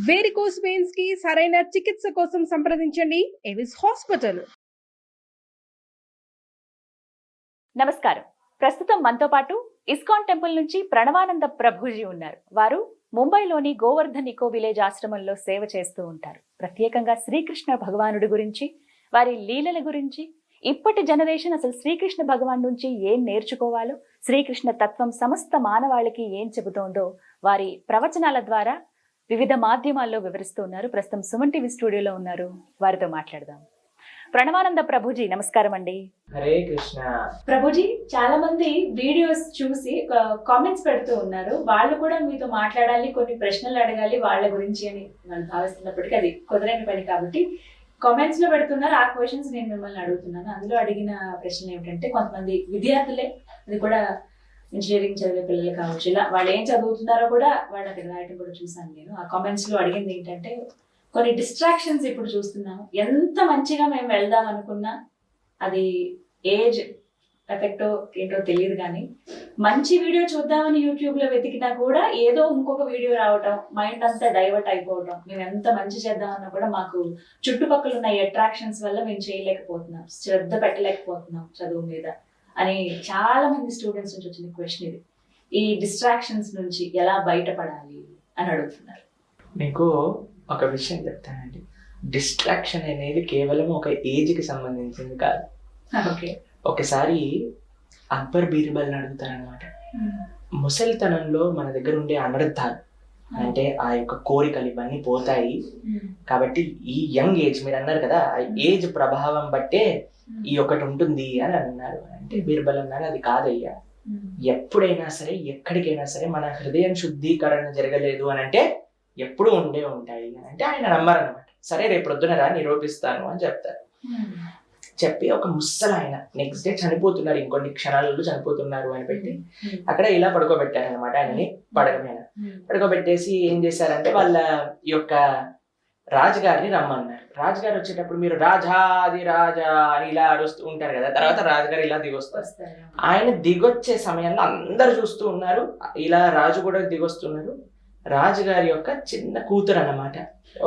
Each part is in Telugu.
వేరికోస్ వెయిన్స్ కి సరైన చికిత్స కోసం సంప్రదించండి ఎవిస్ హాస్పిటల్. నమస్కారం. ప్రస్తుతం మనతో పాటు ఇస్కాన్ టెంపుల్ నుంచి ప్రణవానంద ప్రభుజీ ఉన్నారు. వారు ముంబైలోని గోవర్ధన్ ఇకో విలేజ్ ఆశ్రమంలో సేవ చేస్తూ ఉంటారు. ప్రత్యేకంగా శ్రీకృష్ణ భగవానుడి గురించి, వారి లీలల గురించి, ఇప్పటి జనరేషన్ అసలు శ్రీకృష్ణ భగవాన్ నుంచి ఏం నేర్చుకోవాలో, శ్రీకృష్ణ తత్వం సమస్త మానవాళికి ఏం చెబుతోందో వారి ప్రవచనాల ద్వారా వివిధ మాధ్యమాల్లో వివరిస్తూ ఉన్నారు. ప్రస్తుతం సుమన్ టీవీ స్టూడియోలో ఉన్నారు. వారితో మాట్లాడదాం. ప్రణవానంద ప్రభుజీ, నమస్కారం అండి. హరే కృష్ణ. ప్రభుజీ, చాలా మంది వీడియోస్ చూసి కామెంట్స్ పెడుతూ ఉన్నారు. వాళ్ళు కూడా మీతో మాట్లాడాలి, కొన్ని ప్రశ్నలు అడగాలి వాళ్ళ గురించి అని మనం భావిస్తున్నప్పటికీ అది కుదరని పని కాబట్టి కామెంట్స్ లో పెడుతున్నారు. ఆ క్వశ్చన్స్ నేను మిమ్మల్ని అడుగుతున్నాను. అందులో అడిగిన ప్రశ్నలు ఏమిటంటే, కొంతమంది విద్యార్థులే, అది కూడా ఇంజనీరింగ్ చదివే పిల్లలు కావచ్చు, ఇలా వాళ్ళు ఏం చదువుతున్నారో కూడా వాళ్ళు అక్కడ రాయటం కూడా చూసాను నేను. ఆ కామెంట్స్ లో అడిగింది ఏంటంటే, కొన్ని డిస్ట్రాక్షన్స్ ఇప్పుడు చూస్తున్నాము. ఎంత మంచిగా మేము వెళ్దాం అనుకున్నా అది ఏజ్ ఎఫెక్టో ఏంటో తెలియదు, కానీ మంచి వీడియో చూద్దామని యూట్యూబ్ లో వెతికినా కూడా ఏదో ఇంకొక వీడియో రావటం, మైండ్ అంతా డైవర్ట్ అయిపోవటం. మేము ఎంత మంచి చేద్దామన్నా కూడా మాకు చుట్టుపక్కల ఉన్న అట్రాక్షన్స్ వల్ల మేము చేయలేకపోతున్నాం, శ్రద్ధ పెట్టలేకపోతున్నాం చదువు మీద అని చాలా మంది స్టూడెంట్స్ నుంచి వచ్చిన క్వశ్చన్ ఇది. ఈ డిస్ట్రాక్షన్స్ నుంచి ఎలా బయటపడాలి అని అడుగుతున్నారు. మీకు ఒక విషయం చెప్తానండి. డిస్ట్రాక్షన్ అనేది కేవలం ఒక ఏజ్కి సంబంధించింది కాదు. ఓకే. ఒకసారి అక్బర్ బీర్బల్ని అడుగుతారనమాట. ముసలితనంలో మన దగ్గర ఉండే అనర్థాలు అంటే ఆ యొక్క కోరికలు ఇవన్నీ పోతాయి కాబట్టి ఈ యంగ్ ఏజ్, మీరు అన్నారు కదా, ఆ ఏజ్ ప్రభావం బట్టే ఈ ఒకటి ఉంటుంది అని అన్నారు. అంటే బీర్బల్ అన్నారు, అది కాదయ్యా, ఎప్పుడైనా సరే ఎక్కడికైనా సరే మన హృదయం శుద్ధీకరణ జరగలేదు అని అంటే ఎప్పుడు ఉండే ఉంటాయి అని అంటే ఆయన నమ్మారనమాట. సరే రేపు ప్రొద్దున రా నిరూపిస్తాను అని చెప్తారు. చెప్పి ఒక ముసలు ఆయన నెక్స్ట్ డే చనిపోతున్నారు, ఇంకొన్ని క్షణాలలో చనిపోతున్నారు అని పెట్టి అక్కడ ఇలా పడుకోబెట్టారనమాట. ఆయనని పడక మీద పడుకోబెట్టేసి ఏం చేశారంటే వాళ్ళ యొక్క రాజుగారిని రమ్మన్నారు. రాజుగారు వచ్చేటప్పుడు మీరు రాజాది రాజా అని ఇలా అరుస్తూ ఉంటారు కదా, తర్వాత రాజుగారు ఇలా దిగొస్తారు. ఆయన దిగొచ్చే సమయంలో అందరు చూస్తూ ఉన్నారు, ఇలా రాజు కూడా దిగొస్తున్నారు. రాజుగారి యొక్క చిన్న కూతురు అన్నమాట,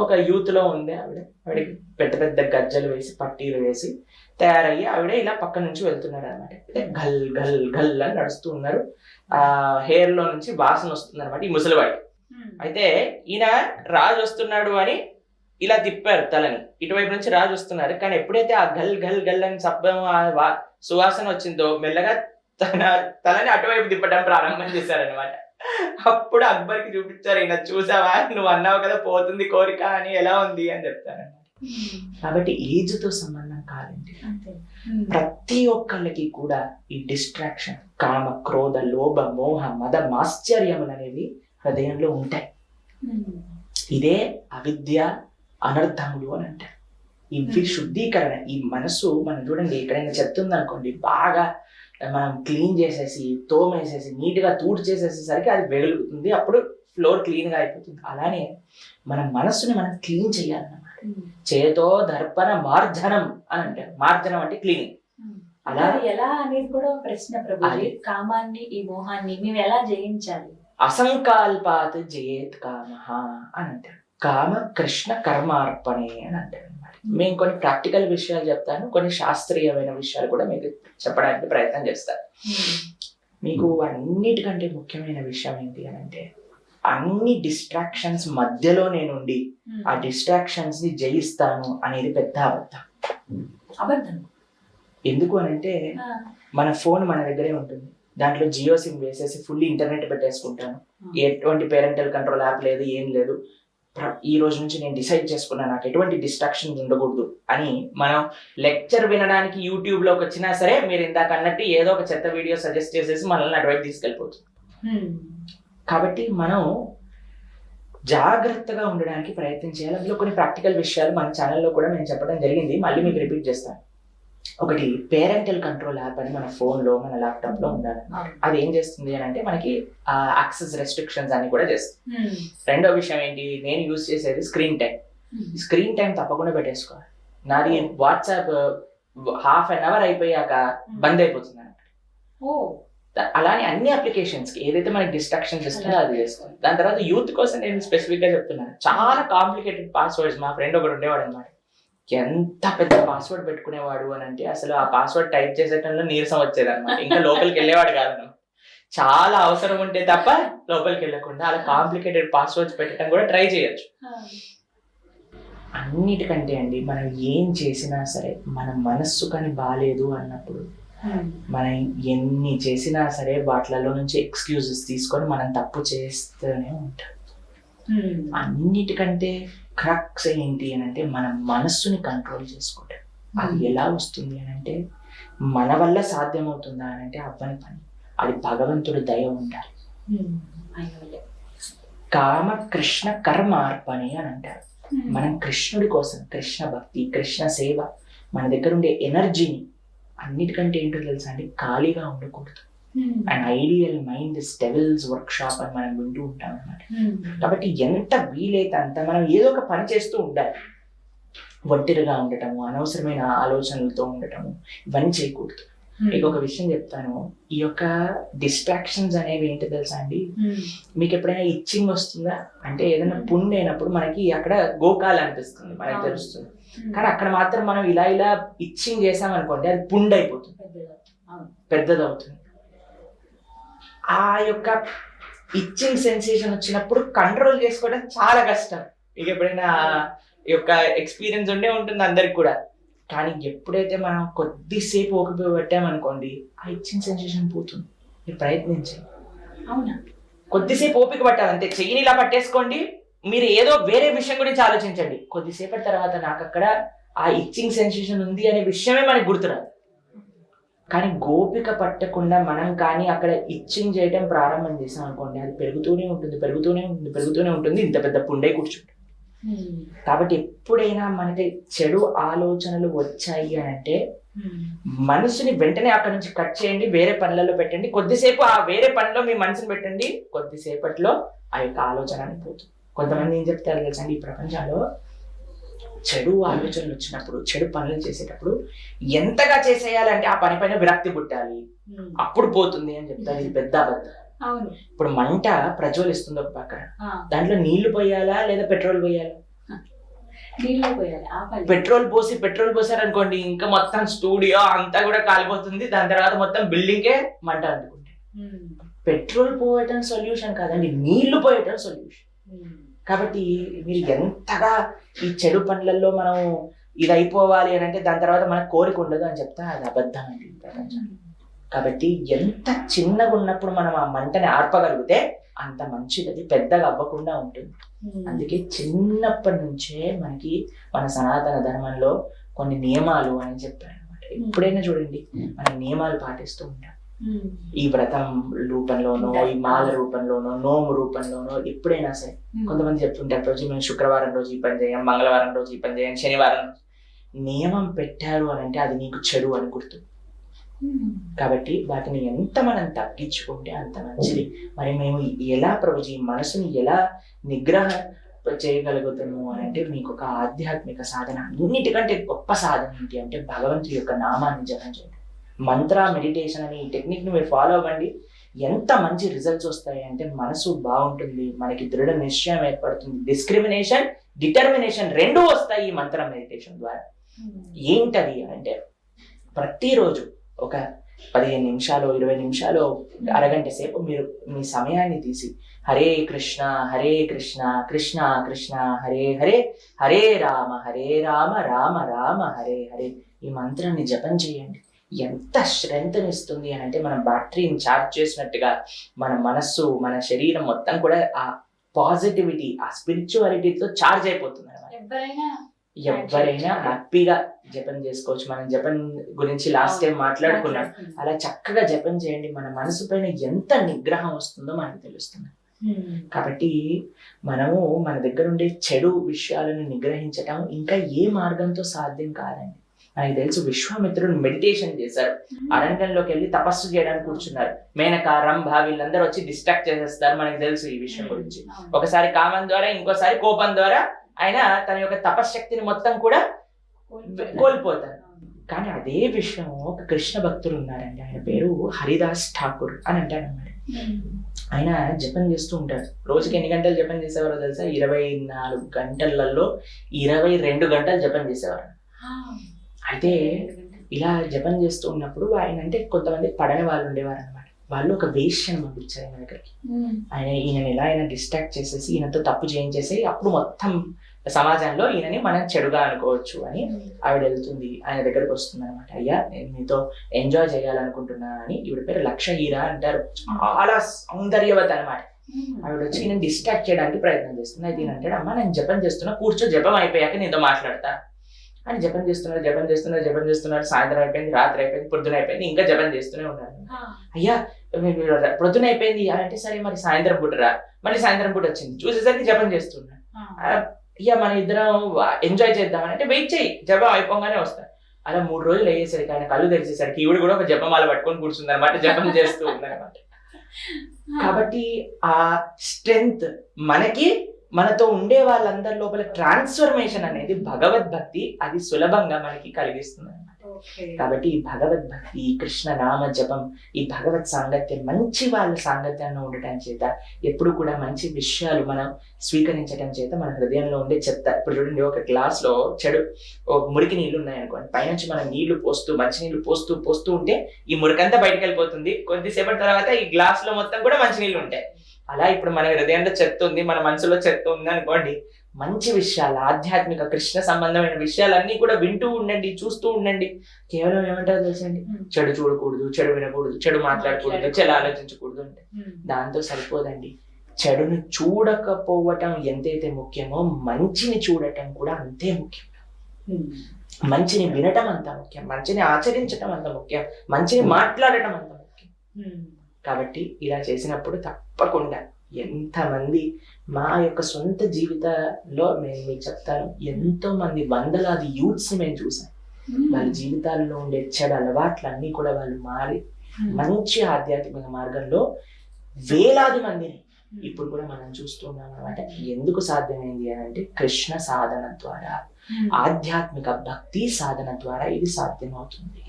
ఒక యూత్ లో ఉంది ఆవిడకి పెద్ద పెద్ద గజ్జలు వేసి పట్టీలు వేసి తయారయ్యి ఆవిడ ఇలా పక్క నుంచి వెళ్తున్నారు అనమాట. గల్ గల్ గల్ అని నడుస్తూ ఉన్నారు. ఆ హెయిర్ లో నుంచి వాసన వస్తుంది అనమాట ఈ ముసలివాడికి. అయితే ఈయన రాజు వస్తున్నాడు అని ఇలా తిప్పారు తలని, ఇటువైపు నుంచి రాజు వస్తున్నారు. కానీ ఎప్పుడైతే ఆ గల్ గల్ గల్ అని శబ్దం సువాసన వచ్చిందో మెల్లగా తలని అటువైపు తిప్పడం ప్రారంభం చేశారనమాట. అప్పుడు అక్బర్కి చూపించారు, ఈయన చూసావా, నువ్వు అన్నావు కదా పోతుంది కోరిక అని, ఎలా ఉంది అని చెప్తారన్నమాట. కాబట్టి ఏజ్ తో సంబంధం కాదండి. ప్రతి ఒక్కళ్ళకి కూడా ఈ డిస్ట్రాక్షన్, కామ, క్రోధ, లోభ, మోహ, మద, మాశ్చర్యములు అనేవి హృదయంలో ఉంటాయి. ఇదే అవిద్య, అనర్థములు అని అంటారు. ఇవి శుద్ధీకరణ. ఈ మనసు మనం చూడండి, ఎక్కడైనా చెప్తుంది అనుకోండి, బాగా మనం క్లీన్ చేసేసి తోమేసేసి నీట్గా తూడు చేసేసేసరికి అది వెలుగుతుంది, అప్పుడు ఫ్లోర్ క్లీన్గా అయిపోతుంది. అలానే మన మనస్సుని మనం క్లీన్ చేయాలన్నమాట. చేతో దర్పణ మార్జనం అని అంటారు. మార్జనం అంటే క్లీనింగ్. అలా ఎలా అనేది కూడా ప్రశ్న ప్రభుజీ. కామాన్ని, ఈ మోహాన్ని మేము ఎలా జయించాలి? అసంకల్పాత్ జయేత్ కామః అని అంటారు. కామ కృష్ణ కర్మార్పణే అని అంటారు అనమాట. మేము కొన్ని ప్రాక్టికల్ విషయాలు చెప్తాను, కొన్ని శాస్త్రీయమైన విషయాలు కూడా మీకు చెప్పడానికి ప్రయత్నం చేస్తాను. మీకు అన్నిటికంటే ముఖ్యమైన విషయం ఏంటి అని అంటే, అన్ని డిస్ట్రాక్షన్స్ మధ్యలో నేనుండి ఆ డిస్ట్రాక్షన్స్ ని జయిస్తాను అనేది పెద్ద అబద్ధం. ఎందుకు అని అంటే, మన ఫోన్ మన దగ్గరే ఉంటుంది, దాంట్లో జియో సిమ్ వేసేసి ఫుల్లీ ఇంటర్నెట్ పెట్టేసుకుంటాను, ఎటువంటి పేరెంటల్ కంట్రోల్ యాప్ లేదు, ఏం లేదు. ఈ రోజు నుంచి నేను డిసైడ్ చేసుకున్నాను నాకు ఎటువంటి డిస్ట్రాక్షన్ ఉండకూడదు అని. మనం లెక్చర్ వినడానికి యూట్యూబ్ లోకి వచ్చినా సరే మీరు ఇందాక అన్నట్టు ఏదో ఒక చెత్త వీడియో సజెస్ట్ చేసేసి మనల్ని అటువైపు తీసుకెళ్ళిపోతుంది. కాబట్టి మనం జాగ్రత్తగా ఉండడానికి ప్రయత్నం చేయాలి. అందులో కొన్ని ప్రాక్టికల్ విషయాలు మన ఛానల్లో కూడా నేను చెప్పడం జరిగింది, మళ్ళీ మీకు రిపీట్ చేస్తాను. ఒకటి, పేరెంటల్ కంట్రోల్ యాప్ అని మన ఫోన్లో, మన ల్యాప్టాప్లో ఉండాలి. అది ఏం చేస్తుంది అని అంటే మనకి యాక్సెస్ రెస్ట్రిక్షన్స్ అని కూడా చేస్తుంది. రెండో విషయం ఏంటి, నేను యూజ్ చేసేది స్క్రీన్ టైం. స్క్రీన్ టైం తప్పకుండా పెట్టేసుకోవాలి. నాది వాట్సాప్ 1/2 అవర్ అయిపోయాక బంద్ అయిపోతుంది అన్నమాట. అలానే అన్ని అప్లికేషన్స్ కి ఏదైతే మనకి డిస్ట్రాక్షన్స్ ఇస్తుందో అది చేస్తుంది. దాని తర్వాత యూత్ కోసం నేను స్పెసిఫిక్ గా చెప్తున్నాను, చాలా కాంప్లికేటెడ్ పాస్వర్డ్స్. మా ఫ్రెండ్ ఒకడు ఉండేవాడు అనమాట, ఎంత పెద్ద పాస్వర్డ్ పెట్టుకునేవాడు అని అంటే అసలు ఆ పాస్వర్డ్ టైప్ చేసేటంలో నీరసం వచ్చేది అనమాట, ఇంకా లోపలికి వెళ్ళేవాడు కాదు. చాలా అవసరం ఉంటే తప్ప లోపలికి వెళ్ళకుండా అలా కాంప్లికేటెడ్ పాస్వర్డ్స్ పెట్టడం కూడా ట్రై చేయొచ్చు. అన్నిటికంటే అండి మనం ఏం చేసినా సరే మన మనస్సు కానీ బాగాలేదు అన్నప్పుడు మనం ఎన్ని చేసినా సరే వాటిలలో నుంచి ఎక్స్క్యూజెస్ తీసుకొని మనం తప్పు చేస్తూనే ఉంటాం. అన్నిటికంటే క్రక్స్ ఏంటి అని అంటే మన మనస్సుని కంట్రోల్ చేసుకోవటం. అది ఎలా వస్తుంది అని అంటే మన వల్ల సాధ్యమవుతుందా అని అంటే అవ్వని పని, అది భగవంతుడి దయ ఉండాలి. కామ కృష్ణ కర్మ అర్పణి అని అంటారు. మనం కృష్ణుడి కోసం కృష్ణ భక్తి కృష్ణ సేవ మన దగ్గర ఉండే ఎనర్జీని, అన్నిటికంటే ఏంటో తెలుసా అండి, ఖాళీగా ఉండకూడదు. And ideal mind is devils work shop అని మనం వింటూ ఉంటాం అన్నమాట. కాబట్టి ఎంత వీలైతే అంత మనం ఏదో ఒక పని చేస్తూ ఉండాలి. ఒంటరిగా ఉండటము, అనవసరమైన ఆలోచనలతో ఉండటము, ఇవన్నీ చేయకూడదు. మీకు ఒక విషయం చెప్తాను, ఈ యొక్క డిస్ట్రాక్షన్స్ అనేవి ఏంటో తెలుసా అండి, మీకు ఎప్పుడైనా ఇచ్చింగ్ వస్తుందా అంటే ఏదైనా పుండ్ అయినప్పుడు మనకి అక్కడ గోకాలు అనిపిస్తుంది, మనకి తెలుస్తుంది. కానీ అక్కడ మాత్రం మనం ఇలా ఇలా ఇచ్చింగ్ చేసామనుకోండి అది పుండ్ అయిపోతుంది, పెద్దదవుతుంది. ఆ యొక్క ఇచ్చింగ్ సెన్సేషన్ వచ్చినప్పుడు కంట్రోల్ చేసుకోవడం చాలా కష్టం. మీకు ఎప్పుడైనా ఈ యొక్క ఎక్స్పీరియన్స్ ఉండే ఉంటుంది అందరికి కూడా. కానీ ఎప్పుడైతే మనం కొద్దిసేపు ఓపిక పెట్టామనుకోండి ఆ ఇచ్చింగ్ సెన్సేషన్ పోతుంది. మీరు ప్రయత్నించండి. అవునా? కొద్దిసేపు ఓపిక పట్టాలి అంతే. చెయ్యిని ఇలా పట్టేసుకోండి, మీరు ఏదో వేరే విషయం గురించి ఆలోచించండి. కొద్దిసేపటి తర్వాత నాకు అక్కడ ఆ ఇచ్చింగ్ సెన్సేషన్ ఉంది అనే విషయమే మనకి గుర్తురాదు. కానీ గోపిక పట్టకుండా మనం కానీ అక్కడ ఇచ్చింగ్ చేయడం ప్రారంభం చేసాం అనుకోండి, అది పెరుగుతూనే ఉంటుంది, ఇంత పెద్ద పుండై కూర్చుంటుంది. కాబట్టి ఎప్పుడైనా మనకి చెడు ఆలోచనలు వచ్చాయి అని అంటే మనసుని వెంటనే అక్కడ నుంచి కట్ చేయండి, వేరే పనులలో పెట్టండి. కొద్దిసేపు ఆ వేరే పనిలో మీ మనసుని పెట్టండి, కొద్దిసేపట్లో ఆ యొక్క ఆలోచన అని పోతుంది. కొంతమంది ఏం చెప్తారు తెలుసండి, ఈ ప్రపంచంలో చెడు ఆలోచనలు వచ్చినప్పుడు, చెడు పనులు చేసేటప్పుడు ఎంతగా చేసేయాలంటే ఆ పని పైన విరక్తి పుట్టాలి, అప్పుడు పోతుంది అని చెప్తారు. ఇది పెద్ద అబద్ధం. ఇప్పుడు మంట ప్రజ్వలిస్తుంది ఒక పక్కన, దాంట్లో నీళ్లు పోయాలా లేదా పెట్రోల్ పోయాలా? పెట్రోల్ పోసారు అనుకోండి, ఇంకా మొత్తం స్టూడియో అంతా కూడా కాలిపోతుంది. దాని తర్వాత మొత్తం బిల్డింగే మంట అంటుకుంటుంది. పెట్రోల్ పోయటం సొల్యూషన్ కాదండి, నీళ్లు పోయటం సొల్యూషన్. కాబట్టి మీరు ఎంతగా ఈ చెడు పనులలో మనం ఇది అయిపోవాలి అని అంటే దాని తర్వాత మనకు కోరిక ఉండదు అని చెప్తా, అది అబద్ధం అండి ప్రపంచంలో. కాబట్టి ఎంత చిన్నగా ఉన్నప్పుడు మనం ఆ మంటని ఆర్పగలిగితే అంత మంచిది, అది పెద్దగా అవ్వకుండా ఉంటుంది. అందుకే చిన్నప్పటి నుంచే మనకి మన సనాతన ధర్మంలో కొన్ని నియమాలు అని చెప్పారు అనమాట. ఎప్పుడైనా చూడండి మన నియమాలు పాటిస్తూ ఉంటాం. ఈ వ్రతం రూపంలోనో, ఈ మాల రూపంలోనో, నోము రూపంలోనో ఎప్పుడైనా సరే కొంతమంది చెప్తుంటారు, రోజు మేము శుక్రవారం రోజు ఈ పని చేయం, మంగళవారం రోజు ఈ పని చేయం, శనివారం నియమం పెట్టారు అని అంటే అది నీకు చెడు అని గుర్తు. కాబట్టి వాటిని ఎంత మనం తగ్గించుకుంటే అంత మంచిది. మరి మేము ఎలా ప్రభుజీ మనసుని ఎలా నిగ్రహ చేయగలుగుతాము అని అంటే మీకు ఒక ఆధ్యాత్మిక సాధన, అన్నిటికంటే గొప్ప సాధన ఏంటి అంటే భగవంతుడి యొక్క నామాన్ని జపం చేయడం. మంత్ర మెడిటేషన్ అనే ఈ టెక్నిక్ ని మీరు ఫాలో అవ్వండి, ఎంత మంచి రిజల్ట్స్ వస్తాయి అంటే మనసు బాగుంటుంది, మనకి దృఢ నిశ్చయం ఏర్పడుతుంది, డిస్క్రిమినేషన్ డిటర్మినేషన్ రెండూ వస్తాయి ఈ మంత్ర మెడిటేషన్ ద్వారా. ఏంటది అంటే ప్రతిరోజు ఒక 15 నిమిషాలు 20 నిమిషాలు అరగంట సేపు మీరు మీ సమయాన్ని తీసి హరే కృష్ణ కృష్ణ కృష్ణ హరే హరే, హరే రామ రామ రామ హరే హరే, ఈ మంత్రాన్ని జపం చేయండి. ఎంత స్ట్రెంగ్త్ ఇస్తుంది అని అంటే మనం బ్యాటరీని ఛార్జ్ చేసినట్టుగా మన మనస్సు మన శరీరం మొత్తం కూడా ఆ పాజిటివిటీ ఆ స్పిరిచువాలిటీతో ఛార్జ్ అయిపోతుంది అన్నమాట. ఎవరైనా హ్యాపీగా జపం చేసుకోవచ్చు. మనం జపం గురించి లాస్ట్ టైం మాట్లాడుకున్నాం, అలా చక్కగా జపం చేయండి. మన మనసు పైన ఎంత నిగ్రహం వస్తుందో మనకు తెలుస్తుంది. కాబట్టి మనము మన దగ్గర ఉండే చెడు విషయాలను నిగ్రహించటం ఇంకా ఏ మార్గంతో సాధ్యం కాదండి. మనకి తెలుసు విశ్వామిత్రుడు మెడిటేషన్ చేశారు, అరణ్యంలోకి వెళ్ళి తపస్సు చేయడానికి కూర్చున్నారు. మేనక రంభ వీళ్ళందరూ వచ్చి డిస్ట్రాక్ట్ చేసేస్తారు, మనకి తెలుసు ఈ విషయం గురించి. ఒకసారి కామం ద్వారా, ఇంకోసారి కోపం ద్వారా ఆయన తన యొక్క తపశ్శక్తిని మొత్తం కూడా కోల్పోతారు. కానీ అదే విషయం ఒక కృష్ణ భక్తుడు ఉన్నారండి, ఆయన పేరు హరిదాస్ ఠాకూర్ అని అంటాడన్నమాట. ఆయన జపం చేస్తూ ఉంటారు. రోజుకి ఎన్ని గంటలు జపం చేసేవారో తెలుసా? 24 గంటలలో 22 గంటలు జపం చేసేవారు. అయితే ఇలా జపం చేస్తూ ఉన్నప్పుడు ఆయన అంటే కొంతమంది పడని వాళ్ళు ఉండేవారు అనమాట. వాళ్ళు ఒక వేష్యను పంపించారు ఆయన దగ్గరికి. ఈయనని ఎలా అయినా డిస్ట్రాక్ట్ చేసేసి ఈయనతో తప్పు చేయించేసి అప్పుడు మొత్తం సమాజంలో ఈయనని మనం చెడుగా అనుకోవచ్చు అని ఆవిడ వెళ్తుంది, ఆయన దగ్గరకు వస్తుంది అనమాట. అయ్యా, నేను మీతో ఎంజాయ్ చేయాలనుకుంటున్నా అని. ఈవిడ పేరు లక్షహీరా అంటారు, చాలా సౌందర్యవతి అనమాట. ఆవిడ వచ్చి నేను డిస్ట్రాక్ట్ చేయడానికి ప్రయత్నం చేస్తుంది. అయితే ఈయన అంటాడు, అమ్మ నేను జపం చేస్తున్నా, కూర్చో, జపం అయిపోయాక నీతో మాట్లాడతా అని. జపం చేస్తున్నారు. సాయంత్రం అయిపోయింది, రాత్రి అయిపోయింది, పొద్దున అయిపోయింది, ఇంకా జపం చేస్తూనే ఉన్నారు. అయ్యా పొద్దున అయిపోయింది అంటే సరే మరి సాయంత్రం పూట రా. మళ్ళీ సాయంత్రం పూట వచ్చింది, చూసేసరికి జపం చేస్తున్నా. ఇక మన ఇద్దరం ఎంజాయ్ చేద్దామని అంటే వెయిట్ చేయి, జపం అయిపోగానే వస్తాను. అలా 3 రోజులు అయ్యేసరికి ఆయన కళ్ళు తెరిచేసరికి ఈవిడ కూడా ఒక జపమాల పట్టుకొని కూర్చుంది అనమాట, జపం చేస్తూ ఉందన్నమాట. కాబట్టి ఆ స్ట్రెంగ్త్ మనకి, మనతో ఉండే వాళ్ళందరి లోపల ట్రాన్స్ఫర్మేషన్ అనేది భగవద్భక్తి అది సులభంగా మనకి కలిగిస్తుంది అనమాట. కాబట్టి ఈ భగవద్భక్తి, ఈ కృష్ణ నామ జపం, ఈ భగవత్ సాంగత్యం, మంచి వాళ్ళ సాంగత్యంలో ఉండటం చేత, ఎప్పుడు కూడా మంచి విషయాలు మనం స్వీకరించడం చేత మన హృదయంలో ఉండే చెత్త, ఇప్పుడు చూడండి ఒక గ్లాస్ లో మురికి నీళ్లు ఉన్నాయనుకోండి, పైనుంచి మనం నీళ్లు పోస్తూ మంచి నీళ్లు పోస్తూ ఉంటే ఈ మురికంతా బయటకు వెళ్ళిపోతుంది. కొద్దిసేపటి తర్వాత ఈ గ్లాస్ లో మొత్తం కూడా మంచి నీళ్లు ఉంటాయి. అలా ఇప్పుడు మన హృదయంలో చెత్త ఉంది, మన మనసులో చెత్త ఉంది అనుకోండి, మంచి విషయాలు, ఆధ్యాత్మిక కృష్ణ సంబంధమైన విషయాలన్నీ కూడా వింటూ ఉండండి, చూస్తూ ఉండండి. కేవలం ఏమంటారో తెలుసండి, చెడు చూడకూడదు, చెడు వినకూడదు, చెడు మాట్లాడకూడదు, చెడు ఆలోచించకూడదు అంటే దాంతో సరిపోదండి. చెడుని చూడకపోవటం ఎంతైతే ముఖ్యమో మంచిని చూడటం కూడా అంతే ముఖ్యం. మంచిని వినటం అంత ముఖ్యం, మంచిని ఆచరించటం అంత ముఖ్యం, మంచిని మాట్లాడటం అంత ముఖ్యం. కాబట్టి ఇలా చేసినప్పుడు తప్పకుండా ఎంతమంది, మా యొక్క సొంత జీవితంలో నేను మీకు చెప్తాను, ఎంతో మంది వందలాది యూత్స్ మేము చూసాం. వాళ్ళ జీవితాల్లో ఉండే చెడు అలవాట్లన్నీ కూడా వాళ్ళు మారి మంచి ఆధ్యాత్మిక మార్గంలో వేలాది మందిని ఇప్పుడు కూడా మనం చూస్తున్నాం అనమాట. ఎందుకు సాధ్యమైంది అని అంటే కృష్ణ సాధన ద్వారా, ఆధ్యాత్మిక భక్తి సాధన ద్వారా ఇది సాధ్యమవుతుంది.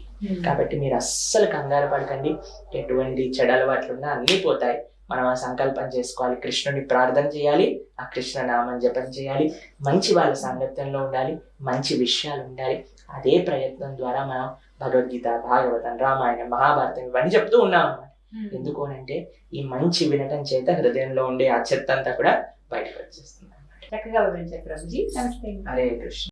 కాబట్టి మీరు అస్సలు కంగారు పడకండి. ఎటువంటి చెడు అలవాట్లు ఉన్నా అన్నీ పోతాయి. మనం ఆ సంకల్పం చేసుకోవాలి, కృష్ణుని ప్రార్థన చేయాలి, ఆ కృష్ణ నామం జపం చేయాలి, మంచి వాళ్ళ సాంగత్యంలో ఉండాలి, మంచి విషయాలు ఉండాలి. అదే ప్రయత్నం ద్వారా మనం భగవద్గీత, భాగవతం, రామాయణం, మహాభారతం ఇవన్నీ చెప్తూ ఉన్నాం అన్నమాట. ఎందుకు అంటే ఈ మంచి వినటం చేత హృదయంలో ఉండే ఆ చెత్త అంతా కూడా బయటకు వచ్చేస్తుంది అన్నమాట. చక్కగా వివరించారు ప్రభుజీ. నమస్తే. హరే కృష్ణ.